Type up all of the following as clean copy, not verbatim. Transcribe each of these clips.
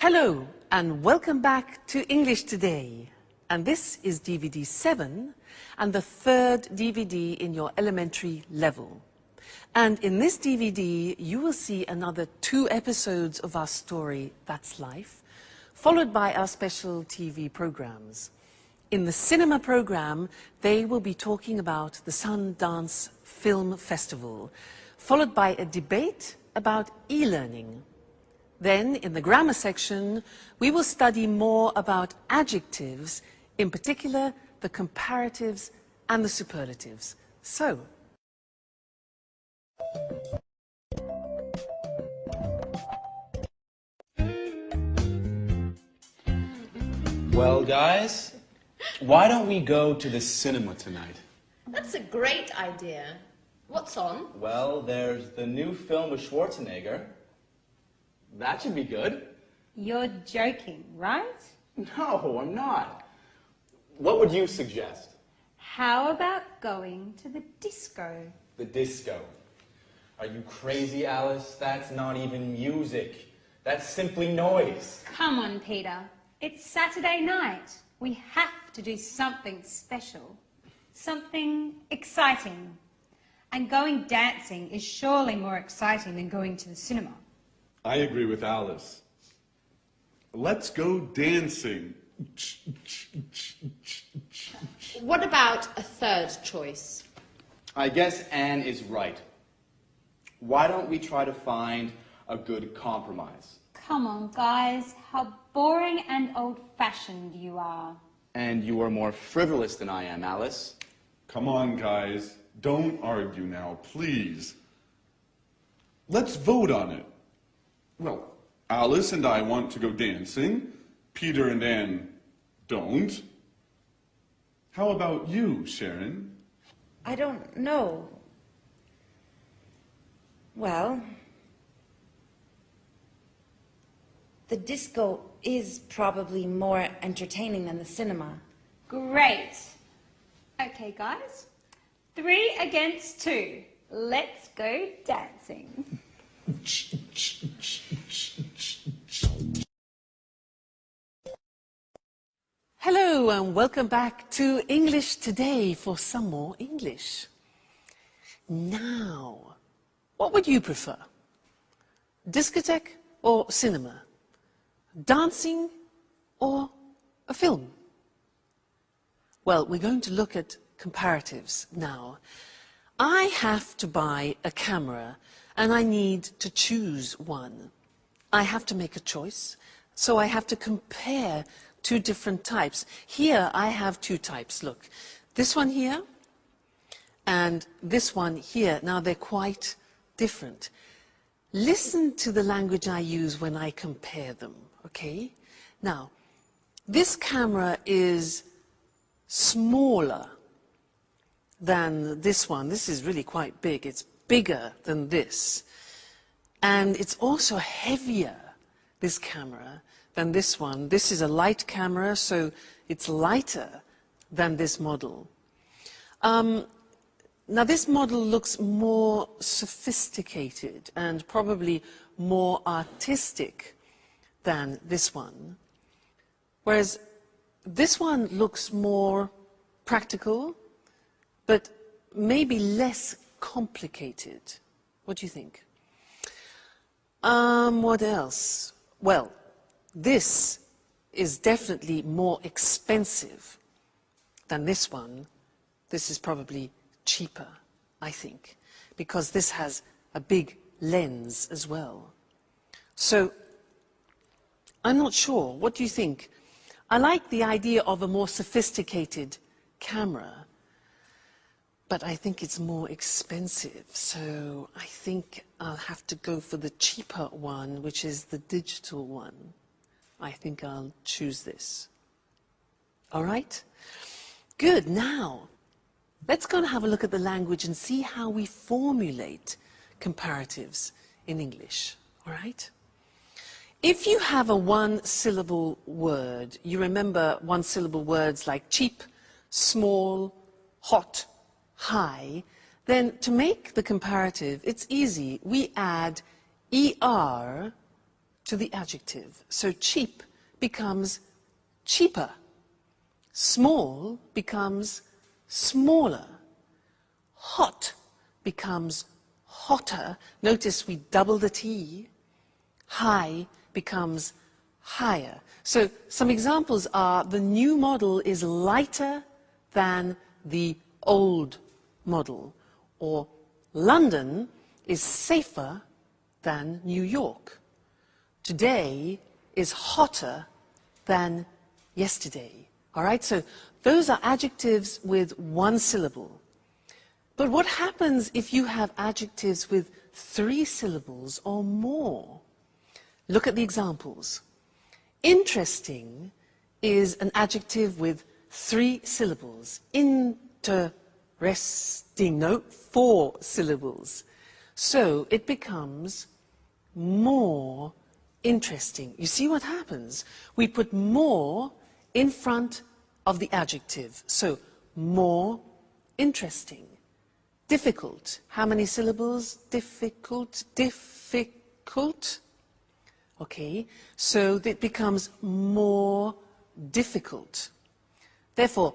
Hello and welcome back to English Today. And this is DVD 7 and the third DVD in your elementary level. And in this DVD you will see another 2 episodes of our story, That's Life, followed by our special TV programs. In the cinema program, they will be talking about the Sundance Film Festival, followed by a debate about e-learning. Then, in the grammar section, we will study more about adjectives, in particular the comparatives and the superlatives. So, well, guys, why don't we go to the cinema tonight? That's a great idea. What's on? Well, there's the new film with Schwarzenegger. That should be good. You're joking, right? No, I'm not. What would you suggest? How about going to the disco? The disco. Are you crazy, Alice? That's not even music. That's simply noise. Come on, Peter. It's Saturday night. We have to do something special. Something exciting. And going dancing is surely more exciting than going to the cinema. I agree with Alice. Let's go dancing. What about a third choice? I guess Anne is right. Why don't we try to find a good compromise? Come on, guys. How boring and old-fashioned you are. And you are more frivolous than I am, Alice. Come on, guys. Don't argue now, please. Let's vote on it. Well, Alice and I want to go dancing. Peter and Anne don't. How about you, Sharon? I don't know. Well, the disco is probably more entertaining than the cinema. Great. Okay, guys. 3 against 2. Let's go dancing. hello and welcome back to English Today for some more English. Now, what would you prefer? Discotheque or cinema? Dancing or a film? Well, we're going to look at comparatives now. I have to buy a camera and I need to choose one. I have to make a choice, so I have to compare 2 different types. Here I have 2 types, look. This one here and this one here. Now they're quite different. Listen to the language I use when I compare them, okay? Now, this camera is smaller than this one. This is really quite big. It's bigger than this. And it's also heavier, this camera, than this one. This is a light camera, so it's lighter than this model. Now this model looks more sophisticated and probably more artistic than this one. Whereas this one looks more practical, but maybe less complicated. What do you think? What else? Well, this is definitely more expensive than this one. This is probably cheaper, I think, because this has a big lens as well. So, I'm not sure. What do you think? I like the idea of a more sophisticated camera, but I think it's more expensive, so I think I'll have to go for the cheaper one, which is the digital one. I think I'll choose this. All right? Good. Now, let's go and have a look at the language and see how we formulate comparatives in English. All right? If you have a 1-syllable word, you remember 1-syllable words like cheap, small, hot, high, then to make the comparative, it's easy. We add ER to the adjective. So cheap becomes cheaper. Small becomes smaller. Hot becomes hotter. Notice we double the T. High becomes higher. So some examples are the new model is lighter than the old model, or London is safer than New York. Today is hotter than yesterday. All right, so those are adjectives with one syllable. But what happens if you have adjectives with 3 syllables or more? Look at the examples. Interesting is an adjective with 3 syllables. Interesting, no, 4 syllables. So it becomes more interesting. You see what happens? We put more in front of the adjective. So more interesting. Difficult. How many syllables? Difficult, difficult. Okay, so it becomes more difficult. Therefore,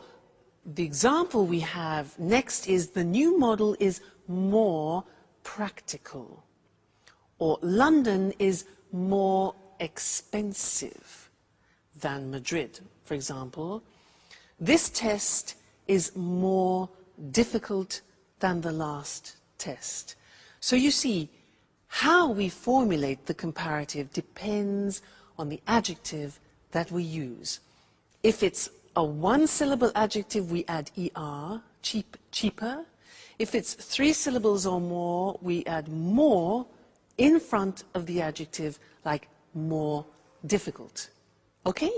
the example we have next is the new model is more practical. Or London is more expensive than Madrid, for example. This test is more difficult than the last test. So you see, how we formulate the comparative depends on the adjective that we use. If it's a 1-syllable adjective, we add er, cheap, cheaper. If it's 3 syllables or more, we add more in front of the adjective, like more difficult. Okay?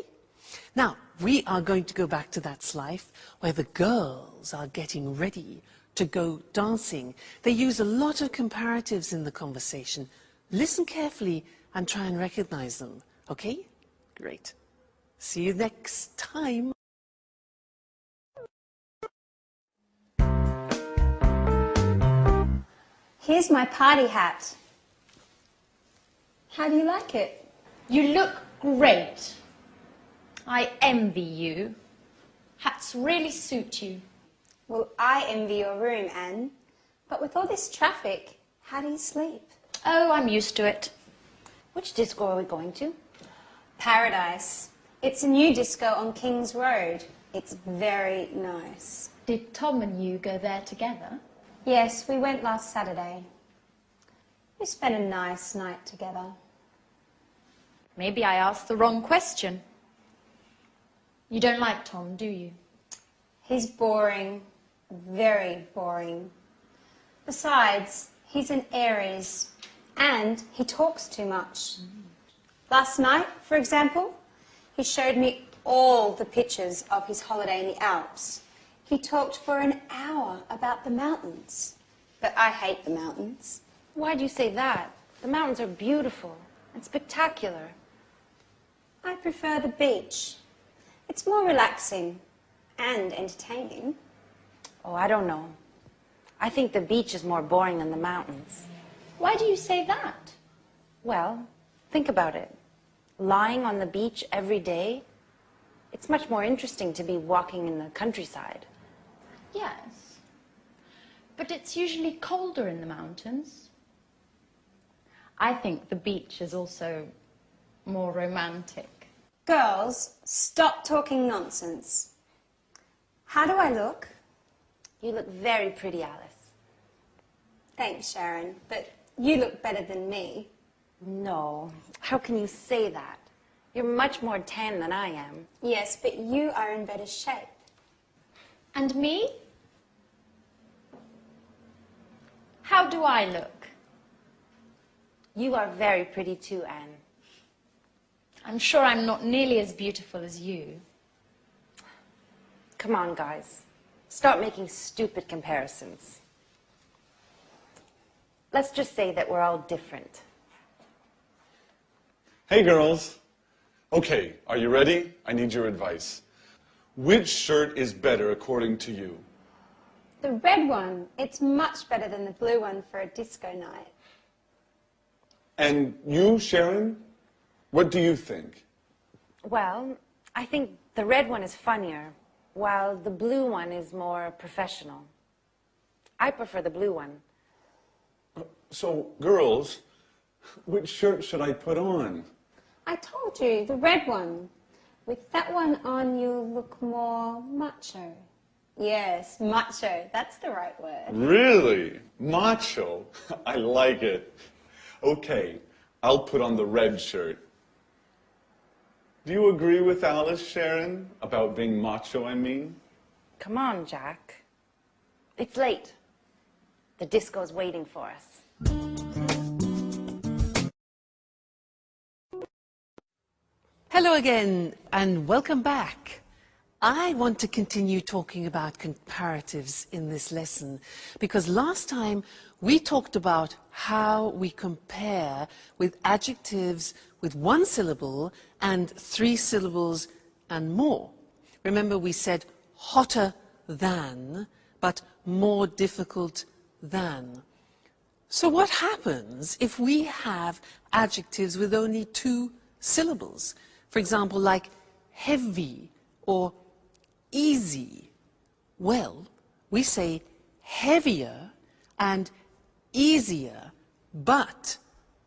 Now, we are going to go back to that life where the girls are getting ready to go dancing. They use a lot of comparatives in the conversation. Listen carefully and try and recognize them. Okay? Great. See you next time. Here's my party hat. How do you like it? You look great. I envy you. Hats really suit you. Well, I envy your room, Anne. But with all this traffic, how do you sleep? Oh, I'm used to it. Which disco are we going to? Paradise. It's a new disco on King's Road. It's very nice. Did Tom and you go there together? Yes, we went last Saturday. We spent a nice night together. Maybe I asked the wrong question. You don't like Tom, do you? He's boring. Very boring. Besides, he's an Aries, and he talks too much. Last night, for example, he showed me all the pictures of his holiday in the Alps. He talked for an hour about the mountains. But I hate the mountains. Why do you say that? The mountains are beautiful and spectacular. I prefer the beach. It's more relaxing and entertaining. Oh, I don't know. I think the beach is more boring than the mountains. Why do you say that? Well, think about it. Lying on the beach every day, it's much more interesting to be walking in the countryside. Yes. But it's usually colder in the mountains. I think the beach is also more romantic. Girls, stop talking nonsense. How do I look? You look very pretty, Alice. Thanks, Sharon, but you look better than me. No, how can you say that? You're much more tan than I am. Yes, but you are in better shape. And me? How do I look? You are very pretty too, Anne. I'm sure I'm not nearly as beautiful as you. Come on, guys. Stop making stupid comparisons. Let's just say that we're all different. Hey, girls. Okay, are you ready? I need your advice. Which shirt is better according to you? The red one, it's much better than the blue one for a disco night. And you, Sharon? What do you think? Well, I think the red one is funnier, while the blue one is more professional. I prefer the blue one. So, girls, which shirt should I put on? I told you, the red one. With that one on, you look more macho. Yes, macho. That's the right word. Really? Macho? I like it. Okay, I'll put on the red shirt. Do you agree with Alice, Sharon, about being macho, I mean? Come on, Jack. It's late. The disco's waiting for us. Hello again, and welcome back. I want to continue talking about comparatives in this lesson because last time we talked about how we compare with adjectives with one syllable and 3 syllables and more. Remember, we said hotter than, but more difficult than. So what happens if we have adjectives with only 2 syllables? For example, like heavy or easy. Well, we say heavier and easier, but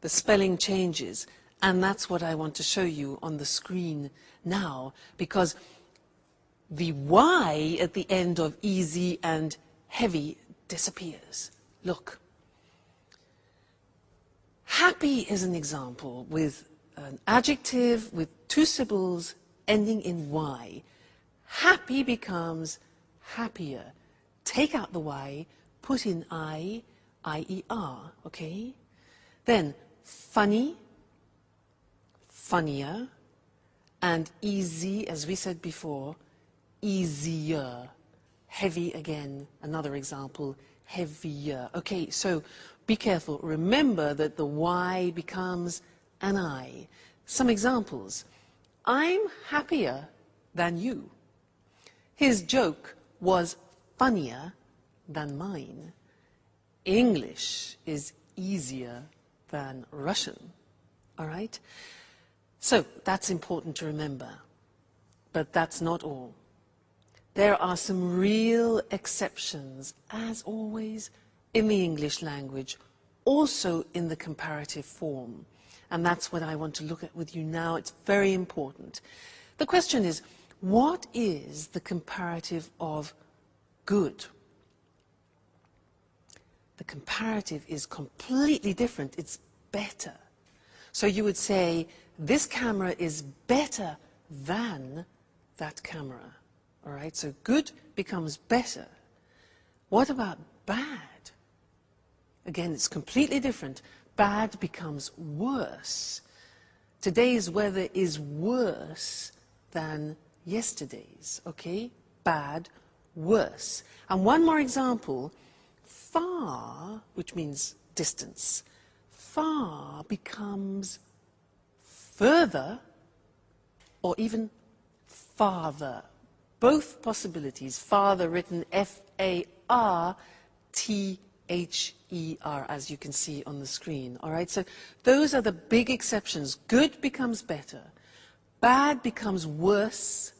the spelling changes. And that's what I want to show you on the screen now, because the Y at the end of easy and heavy disappears. Look. Happy is an example with an adjective with 2 syllables ending in Y. Happy becomes happier. Take out the Y, put in I-E-R, okay? Then funny, funnier, and easy, as we said before, easier. Heavy again, another example, heavier. Okay, so be careful. Remember that the Y becomes an I. Some examples. I'm happier than you. His joke was funnier than mine. English is easier than Russian. All right? So that's important to remember. But that's not all. There are some real exceptions, as always, in the English language, also in the comparative form. And that's what I want to look at with you now. It's very important. The question is, what is the comparative of good? The comparative is completely different. It's better. So you would say, this camera is better than that camera. All right, so good becomes better. What about bad? Again, it's completely different. Bad becomes worse. Today's weather is worse than yesterday's, okay? Bad, worse. And one more example, far, which means distance, far becomes further or even farther. Both possibilities, farther written F-A-R-T-H-E-R, as you can see on the screen. All right, so those are the big exceptions. Good becomes better. Bad becomes worse.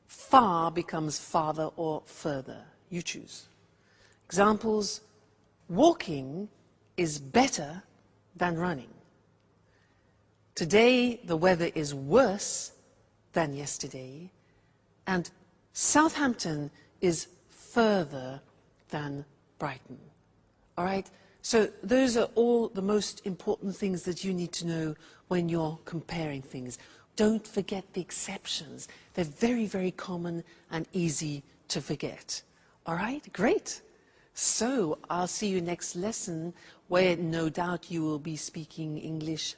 Far becomes farther or further. You choose. Examples, walking is better than running. Today, the weather is worse than yesterday. And Southampton is further than Brighton. All right? So those are all the most important things that you need to know when you're comparing things. Don't forget the exceptions. They're very, very common and easy to forget. All right? Great. So I'll see you next lesson where no doubt you will be speaking English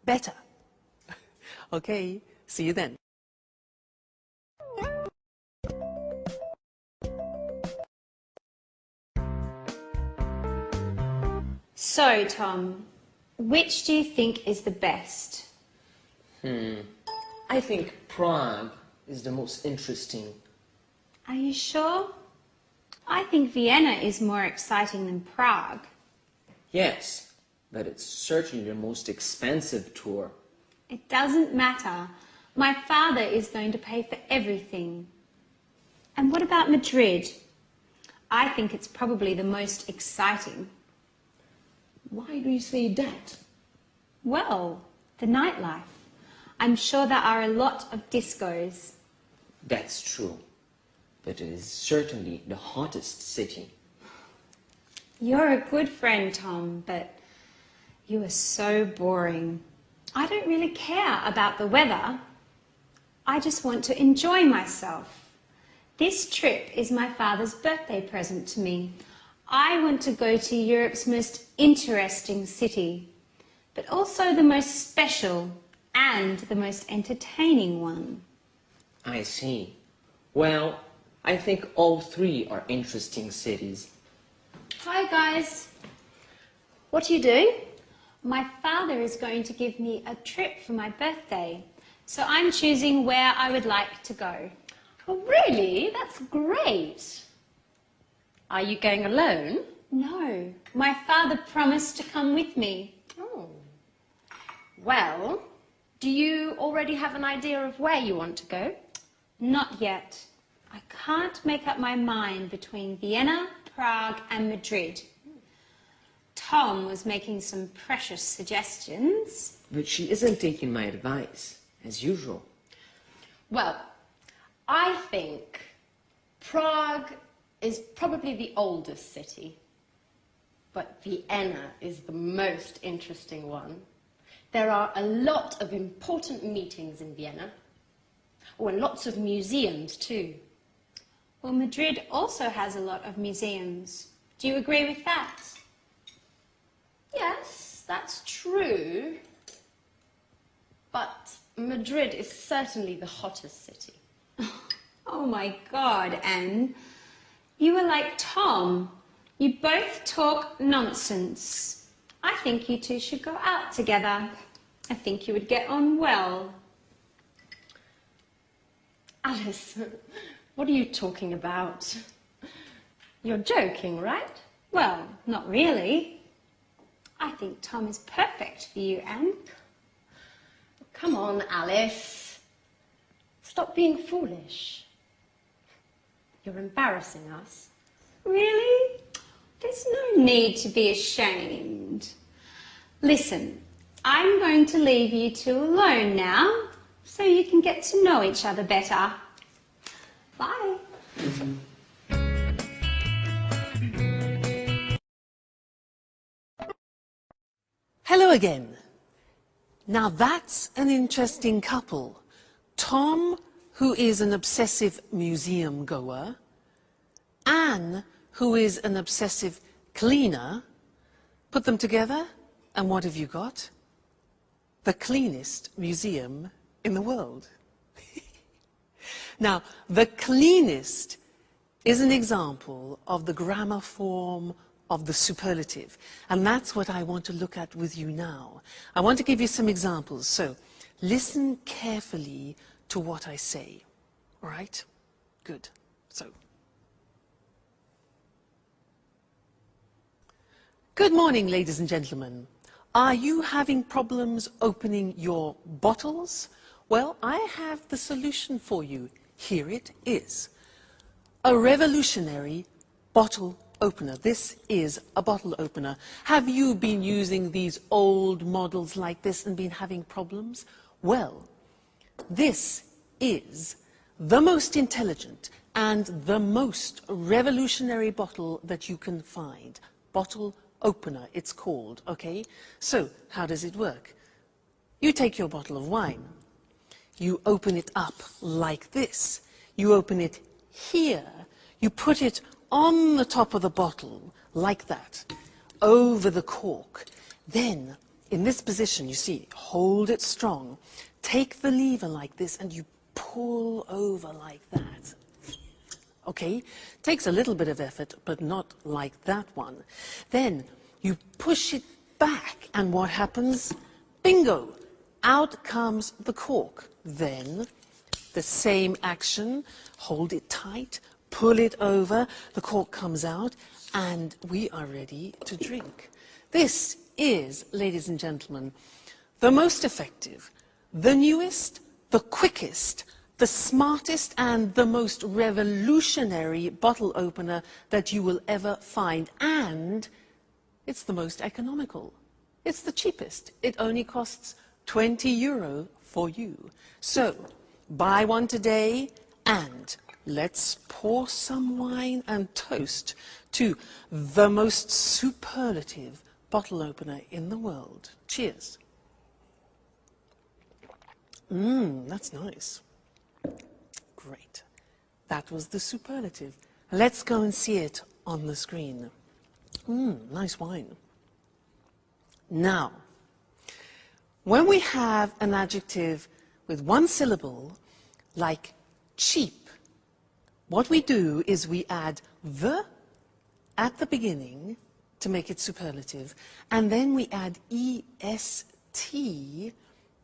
better. Okay? See you then. So, Tom, which do you think is the best? I think Prague is the most interesting. Are you sure? I think Vienna is more exciting than Prague. Yes, but it's certainly the most expensive tour. It doesn't matter. My father is going to pay for everything. And what about Madrid? I think it's probably the most exciting. Why do you say that? Well, the nightlife. I'm sure there are a lot of discos. That's true. But it is certainly the hottest city. You're a good friend, Tom, but you are so boring. I don't really care about the weather. I just want to enjoy myself. This trip is my father's birthday present to me. I want to go to Europe's most interesting city, but also the most special and the most entertaining one. I see. Well, I think all three are interesting cities. Hi, guys. What are you doing? My father is going to give me a trip for my birthday, so I'm choosing where I would like to go. Oh, really? That's great. Are you going alone? No, my father promised to come with me. Oh. Well, do you already have an idea of where you want to go? Not yet. I can't make up my mind between Vienna, Prague and Madrid. Tom was making some precious suggestions. But she isn't taking my advice, as usual. Well, I think Prague is probably the oldest city, but Vienna is the most interesting one. There are a lot of important meetings in Vienna. Oh, and lots of museums too. Well, Madrid also has a lot of museums. Do you agree with that? Yes, that's true. But Madrid is certainly the hottest city. Oh my God, Anne. You are like Tom. You both talk nonsense. I think you two should go out together. I think you would get on well. Alice, what are you talking about? You're joking, right? Well, not really. I think Tom is perfect for you, Anne. Come on, Alice. Stop being foolish. You're embarrassing us. Really? There's no need to be ashamed. Listen, I'm going to leave you two alone now, so you can get to know each other better. Bye. Hello again. Now that's an interesting couple. Tom, who is an obsessive museum goer, Anne, who is an obsessive cleaner. Put them together, and what have you got? The cleanest museum in the world. Now, the cleanest is an example of the grammar form of the superlative, and that's what I want to look at with you now. I want to give you some examples, so listen carefully to what I say. All right? Good. So, good morning, ladies and gentlemen. Are you having problems opening your bottles? Well, I have the solution for you. Here it is. A revolutionary bottle opener. This is a bottle opener. Have you been using these old models like this and been having problems? Well, this is the most intelligent and the most revolutionary bottle that you can find. Bottle opener, it's called, okay? So, how does it work? You take your bottle of wine. You open it up like this. You open it here. You put it on the top of the bottle, like that, over the cork. Then, in this position, you see, hold it strong. Take the lever like this, and you pull over like that. Okay? Takes a little bit of effort, but not like that one. Then, you push it back, and what happens? Bingo! Out comes the cork. Then, the same action, hold it tight, pull it over, the cork comes out, and we are ready to drink. This is, ladies and gentlemen, the most effective, the newest, the quickest, the smartest and the most revolutionary bottle opener that you will ever find. And it's the most economical. It's the cheapest. It only costs €20 for you. So, buy one today and let's pour some wine and toast to the most superlative bottle opener in the world. Cheers. That's nice. Great. That was the superlative. Let's go and see it on the screen. Nice wine. Now, when we have an adjective with one syllable, like cheap, what we do is we add the at the beginning to make it superlative, and then we add est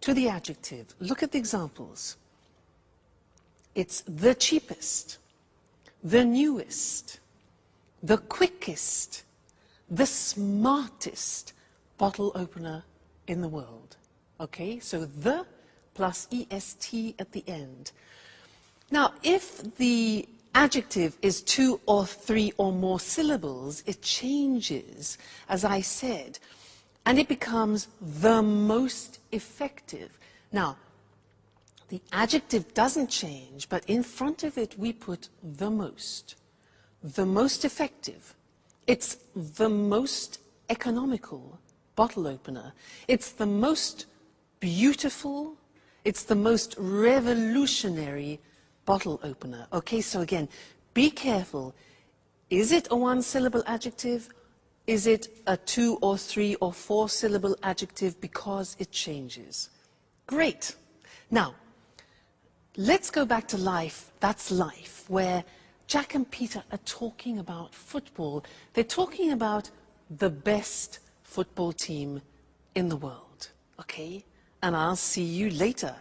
to the adjective. Look at the examples. It's the cheapest, the newest, the quickest, the smartest bottle opener in the world. Okay, so the plus est at the end. Now, if the adjective is 2 or 3 or more syllables, it changes, as I said, and it becomes the most effective. Now, the adjective doesn't change, but in front of it we put the most effective. It's the most economical bottle opener. It's the most beautiful, it's the most revolutionary bottle opener. Okay, so again, be careful. Is it a 1-syllable adjective? Is it a 2 or 3 or 4 syllable adjective? Because it changes. Great. Now, let's go back to life. That's life, where Jack and Peter are talking about football. They're talking about the best football team in the world. Okay? And I'll see you later.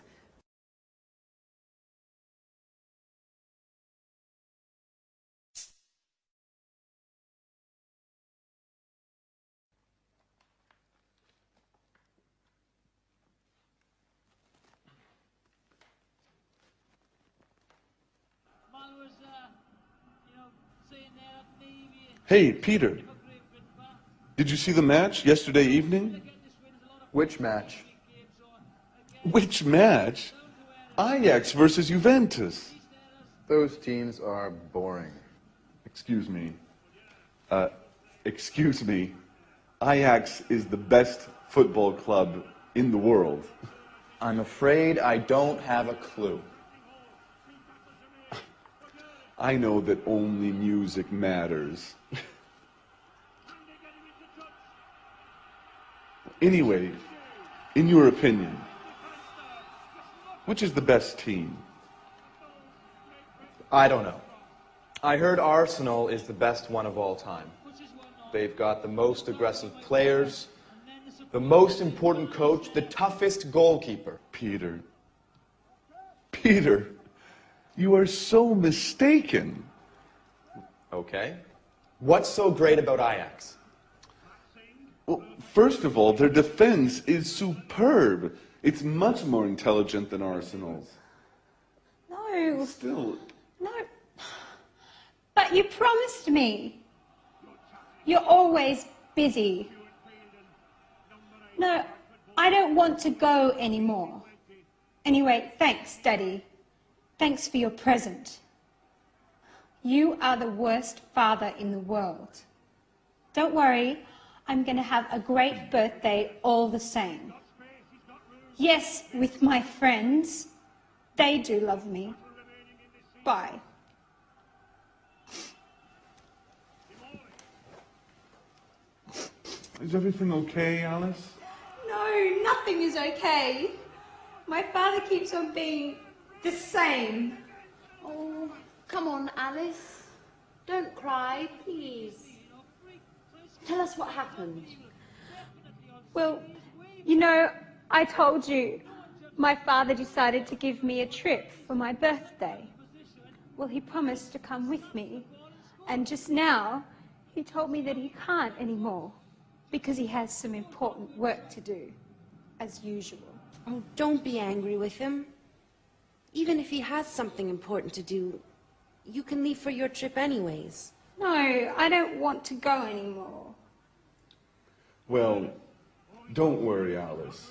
Hey, Peter. Did you see the match yesterday evening? Which match? Which match? Ajax versus Juventus. Those teams are boring. Excuse me. Excuse me. Ajax is the best football club in the world. I'm afraid I don't have a clue. I know that only music matters. Anyway, in your opinion, which is the best team? I don't know. I heard Arsenal is the best one of all time. They've got the most aggressive players, the most important coach, the toughest goalkeeper. Peter. Peter, you are so mistaken. Okay. What's so great about Ajax? Well, first of all, their defense is superb. It's much more intelligent than Arsenal's. No. Still, No. But you promised me. You're always busy. No, I don't want to go anymore. Anyway, thanks, Daddy. Thanks for your present. You are the worst father in the world. Don't worry, I'm going to have a great birthday all the same. Yes, with my friends. They do love me. Bye. is everything okay, Alice? No, nothing is okay. My father keeps on being the same. Oh, come on, Alice. Don't cry, please. Tell us what happened. Well, you know, I told you my father decided to give me a trip for my birthday. Well, he promised to come with me, and just now he told me that he can't anymore because he has some important work to do, as usual. Oh, don't be angry with him. Even if he has something important to do, you can leave for your trip anyways. No, I don't want to go anymore. Well, don't worry, Alice.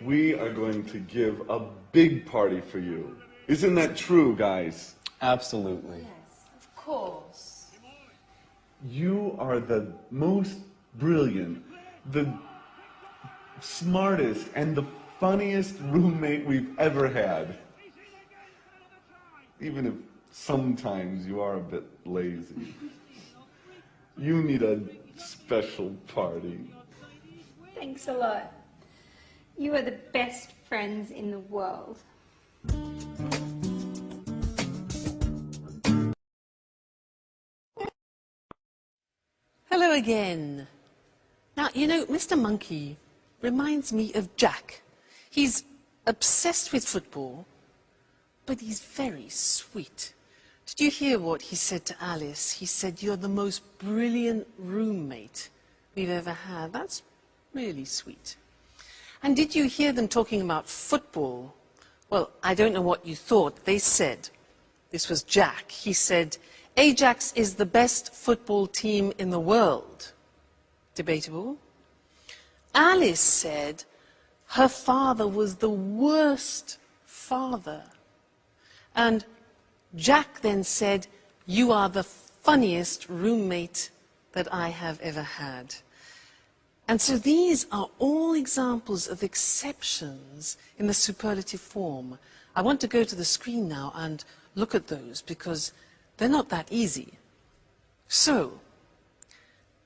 We are going to give a big party for you. Isn't that true, guys? Absolutely. Yes, of course. You are the most brilliant, the smartest, and the funniest roommate we've ever had. Even if sometimes you are a bit lazy. You need a special party. Thanks a lot. You are the best friends in the world. Hello again. Now, you know, Mr. Monkey reminds me of Jack. He's obsessed with football, but he's very sweet. Did you hear what he said to Alice? He said, "You're the most brilliant roommate we've ever had." That's really sweet. And did you hear them talking about football? Well, I don't know what you thought. They said, this was Jack, he said, "Ajax is the best football team in the world." Debatable. Alice said her father was the worst father. And Jack then said, "You are the funniest roommate that I have ever had." And so these are all examples of exceptions in the superlative form. I want to go to the screen now and look at those because they're not that easy. So,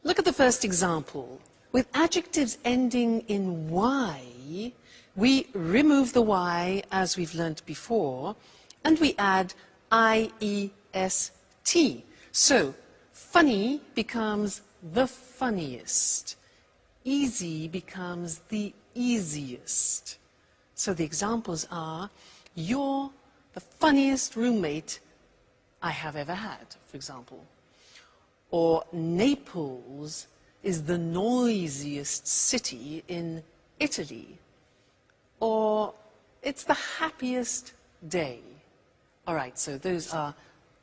look at the first example. With adjectives ending in Y, we remove the Y as we've learnt before, and we add I-E-S-T. So, funny becomes the funniest. Easy becomes the easiest. So the examples are, "You're the funniest roommate I have ever had," for example. Or, "Naples is the noisiest city in Italy." Or, "It's the happiest day." All right, so those are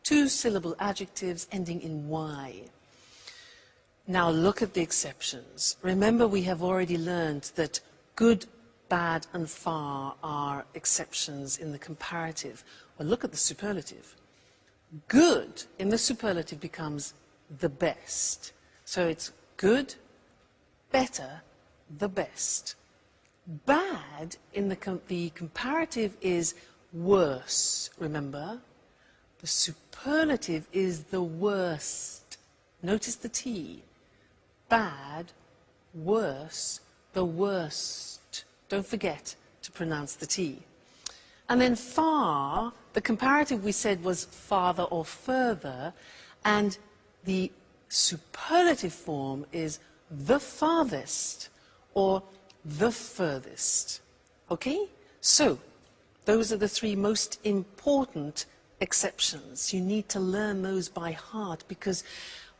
two-syllable adjectives ending in Y. Now look at the exceptions. Remember, we have already learned that good, bad, and far are exceptions in the comparative. Well, look at the superlative. Good in the superlative becomes the best. So it's good, better, the best. Bad in the comparative is worse, remember? The superlative is the worst. Notice the T. Bad, worse, the worst. Don't forget to pronounce the T. And then far, the comparative we said was farther or further, and the superlative form is the farthest or the furthest. Okay? So, those are the three most important exceptions. You need to learn those by heart because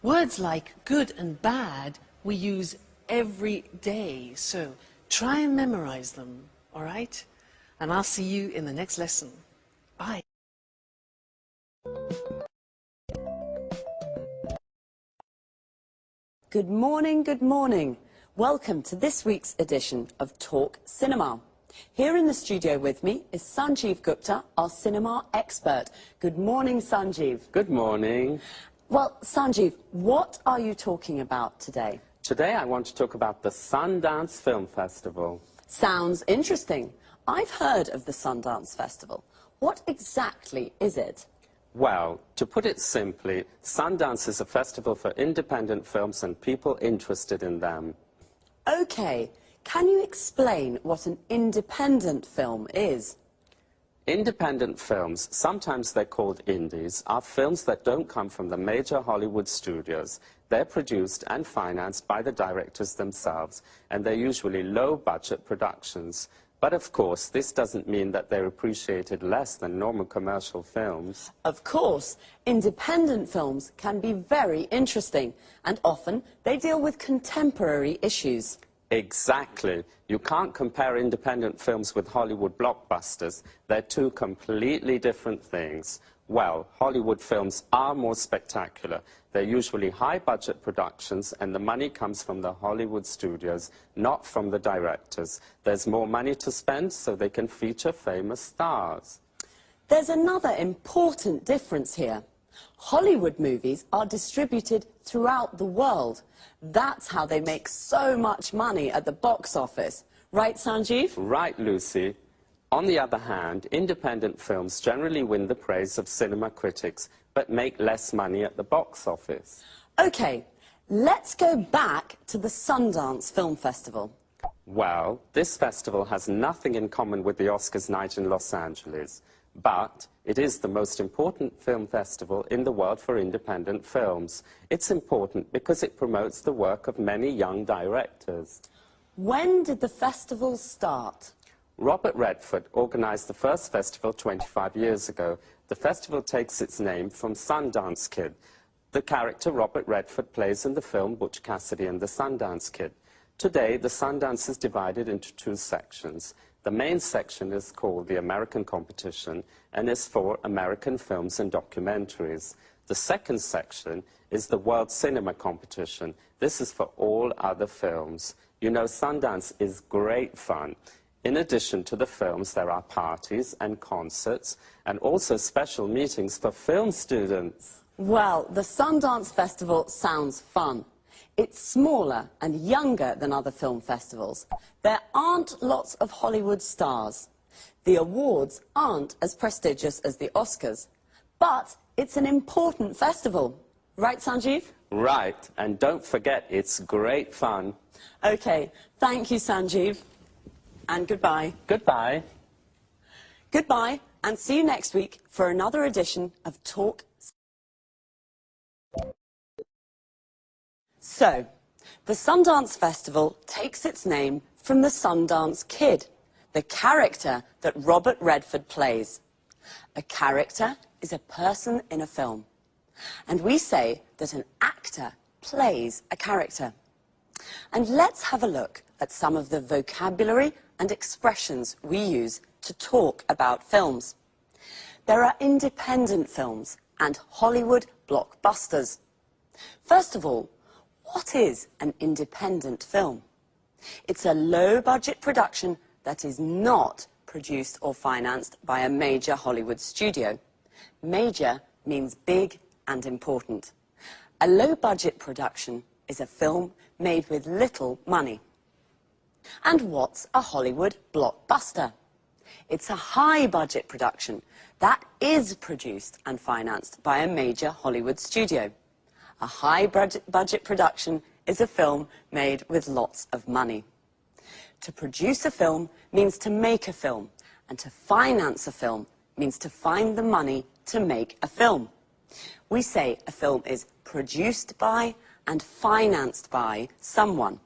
words like good and bad we use every day. So try and memorize them, all right? And I'll see you in the next lesson. Bye. Good morning, good morning. Welcome to this week's edition of Talk Cinema. Here in the studio with me is Sanjeev Gupta, our cinema expert. Good morning, Sanjeev. Good morning. Well, Sanjeev, what are you talking about today? Today I want to talk about the Sundance Film Festival. Sounds interesting. I've heard of the Sundance Festival. What exactly is it? Well, to put it simply, Sundance is a festival for independent films and people interested in them. Okay. Can you explain what an independent film is? Independent films, sometimes they're called indies, are films that don't come from the major Hollywood studios. They're produced and financed by the directors themselves, and they're usually low-budget productions. But of course, this doesn't mean that they're appreciated less than normal commercial films. Of course, independent films can be very interesting, and often they deal with contemporary issues. Exactly. You can't compare independent films with Hollywood blockbusters. They're two completely different things. Well, Hollywood films are more spectacular. They're usually high-budget productions, and the money comes from the Hollywood studios, not from the directors. There's more money to spend, so they can feature famous stars. There's another important difference here. Hollywood movies are distributed throughout the world. That's how they make so much money at the box office. Right, Sanjeev? Right, Lucy. On the other hand, independent films generally win the praise of cinema critics, but make less money at the box office. OK, let's go back to the Sundance Film Festival. Well, this festival has nothing in common with the Oscars night in Los Angeles, but it is the most important film festival in the world for independent films. It's important because it promotes the work of many young directors. When did the festival start? Robert Redford organized the first festival 25 years ago. The festival takes its name from Sundance Kid, the character Robert Redford plays in the film Butch Cassidy and the Sundance Kid. Today, the Sundance is divided into two sections. The main section is called the American Competition and is for American films and documentaries. The second section is the World Cinema Competition. This is for all other films. You know, Sundance is great fun. In addition to the films, there are parties and concerts and also special meetings for film students. Well, the Sundance Festival sounds fun. It's smaller and younger than other film festivals. There aren't lots of Hollywood stars. The awards aren't as prestigious as the Oscars. But it's an important festival. Right, Sanjeev? Right, and don't forget, it's great fun. OK, thank you, Sanjeev. And goodbye. Goodbye. Goodbye, and see you next week for another edition of Talk. So, the Sundance Festival takes its name from the Sundance Kid, the character that Robert Redford plays. A character is a person in a film. And we say that an actor plays a character. And let's have a look at some of the vocabulary and expressions we use to talk about films. There are independent films and Hollywood blockbusters. First of all, what is an independent film? It's a low-budget production that is not produced or financed by a major Hollywood studio. Major means big and important. A low-budget production is a film made with little money. And what's a Hollywood blockbuster? It's a high-budget production that is produced and financed by a major Hollywood studio. A high-budget production is a film made with lots of money. To produce a film means to make a film, and to finance a film means to find the money to make a film. We say a film is produced by and financed by someone.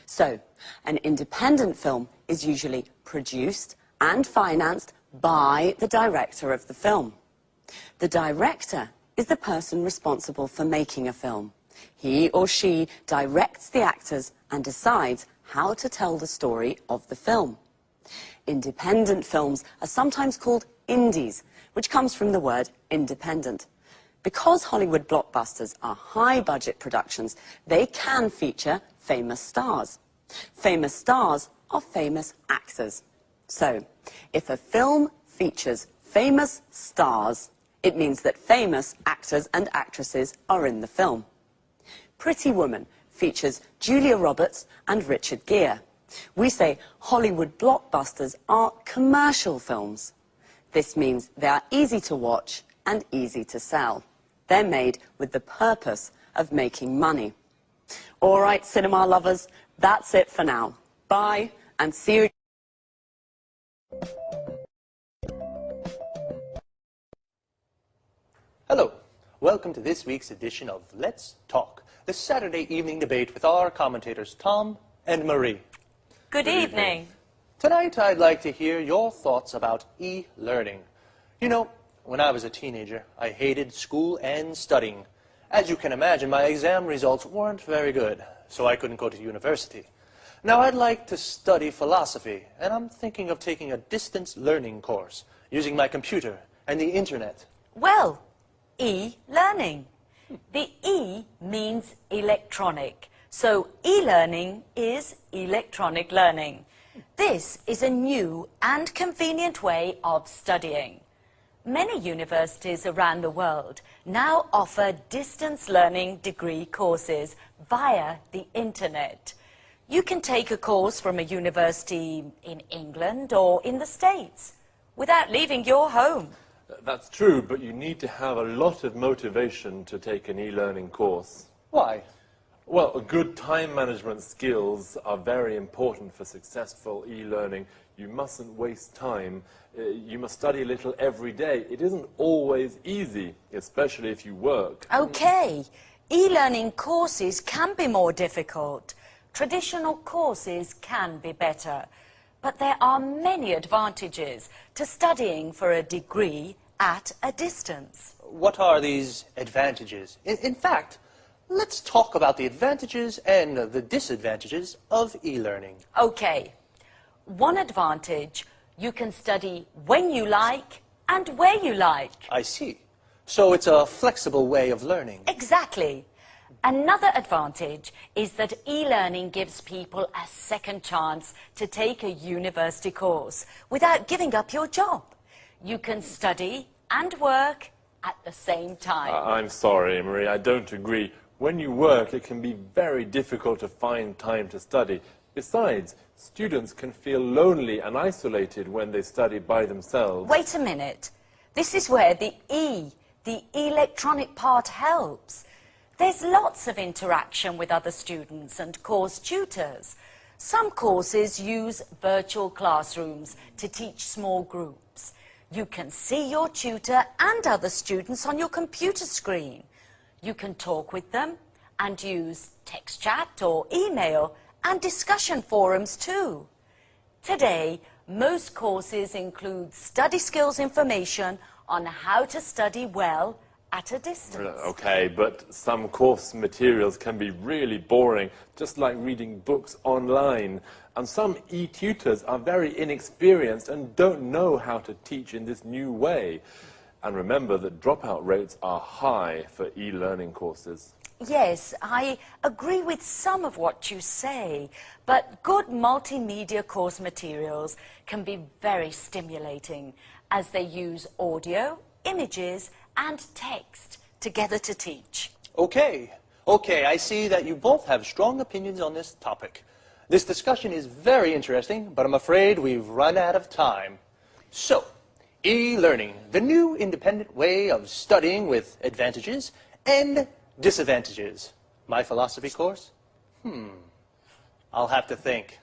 So, an independent film is usually produced and financed by the director of the film. The director is the person responsible for making a film. He or she directs the actors and decides how to tell the story of the film. Independent films are sometimes called indies, which comes from the word independent. Because Hollywood blockbusters are high-budget productions, they can feature famous stars. Famous stars are famous actors. So, if a film features famous stars, it means that famous actors and actresses are in the film. Pretty Woman features Julia Roberts and Richard Gere. We say Hollywood blockbusters are commercial films. This means they are easy to watch and easy to sell. They're made with the purpose of making money. All right, cinema lovers, that's it for now. Bye, and see you. Hello. Welcome to this week's edition of Let's Talk, the Saturday evening debate with our commentators Tom and Marie. Good evening. Tonight I'd like to hear your thoughts about e-learning. You know, when I was a teenager, I hated school and studying. As you can imagine, my exam results weren't very good, so I couldn't go to university. Now, I'd like to study philosophy, and I'm thinking of taking a distance learning course using my computer and the internet. Well, e-learning. The E means electronic, so e-learning is electronic learning. This is a new and convenient way of studying. Many universities around the world now offer distance learning degree courses via the internet. You can take a course from a university in England or in the States without leaving your home. That's true, but you need to have a lot of motivation to take an e-learning course. Why? Well, good time management skills are very important for successful e-learning. You mustn't waste time. You must study a little every day. It isn't always easy, especially if you work. Okay, e-learning courses can be more difficult. Traditional courses can be better. But there are many advantages to studying for a degree at a distance. What are these advantages? In fact, let's talk about the advantages and the disadvantages of e-learning. Okay. One advantage, you can study when you like and where you like. I see. So it's a flexible way of learning. Exactly. Another advantage is that e-learning gives people a second chance to take a university course without giving up your job. You can study and work at the same time. I'm sorry, Marie, I don't agree. When you work, it can be very difficult to find time to study. Besides, students can feel lonely and isolated when they study by themselves. Wait a minute. This is where the electronic part helps. There's lots of interaction with other students and course tutors. Some courses use virtual classrooms to teach small groups. You can see your tutor and other students on your computer screen. You can talk with them and use text chat or email and discussion forums too. Today, most courses include study skills information on how to study well at a distance. Okay, but some course materials can be really boring, just like reading books online. And some e-tutors are very inexperienced and don't know how to teach in this new way. And remember that dropout rates are high for e-learning courses. Yes, I agree with some of what you say, but good multimedia course materials can be very stimulating as they use audio, images, and text together to teach. Okay, I see that you both have strong opinions on this topic. This discussion is very interesting, but I'm afraid we've run out of time. So, e-learning, the new independent way of studying with advantages and disadvantages. My philosophy course? I'll have to think.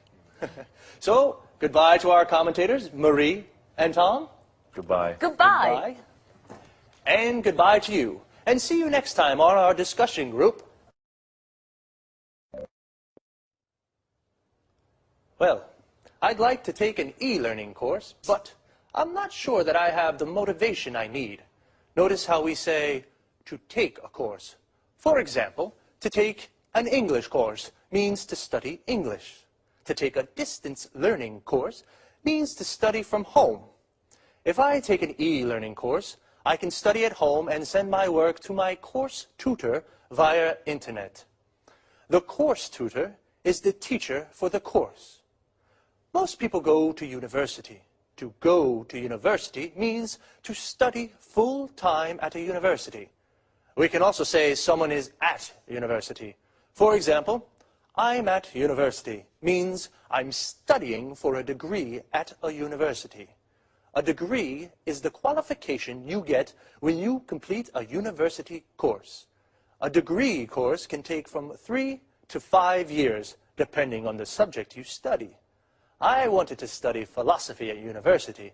So, goodbye to our commentators, Marie and Tom. Goodbye. Goodbye. And goodbye to you. And see you next time on our discussion group. Well, I'd like to take an e-learning course, but I'm not sure that I have the motivation I need. Notice how we say, to take a course. For example, to take an English course means to study English. To take a distance learning course means to study from home. If I take an e-learning course, I can study at home and send my work to my course tutor via internet. The course tutor is the teacher for the course. Most people go to university. To go to university means to study full-time at a university. We can also say someone is at university. For example, I'm at university means I'm studying for a degree at a university. A degree is the qualification you get when you complete a university course. A degree course can take from 3 to 5 years, depending on the subject you study. I wanted to study philosophy at university.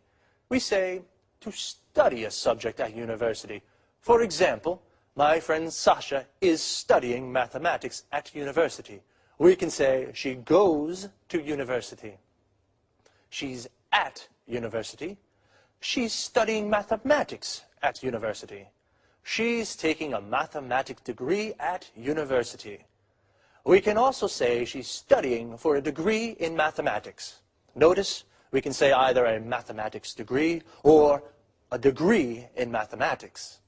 We say to study a subject at university. For example, my friend Sasha is studying mathematics at university. We can say she goes to university. She's at university. She's studying mathematics at university. She's taking a mathematics degree at university. We can also say she's studying for a degree in mathematics. Notice, we can say either a mathematics degree or a degree in mathematics.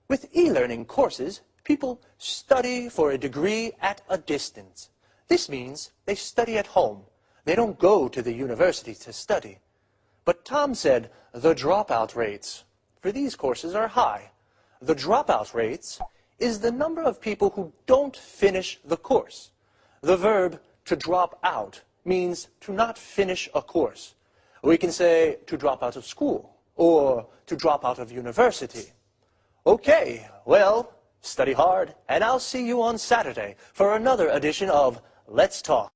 With e-learning courses, people study for a degree at a distance. This means they study at home. They don't go to the university to study. But Tom said the dropout rates for these courses are high. The dropout rates is the number of people who don't finish the course. The verb to drop out means to not finish a course. We can say to drop out of school or to drop out of university. Okay, well, study hard, and I'll see you on Saturday for another edition of Let's Talk.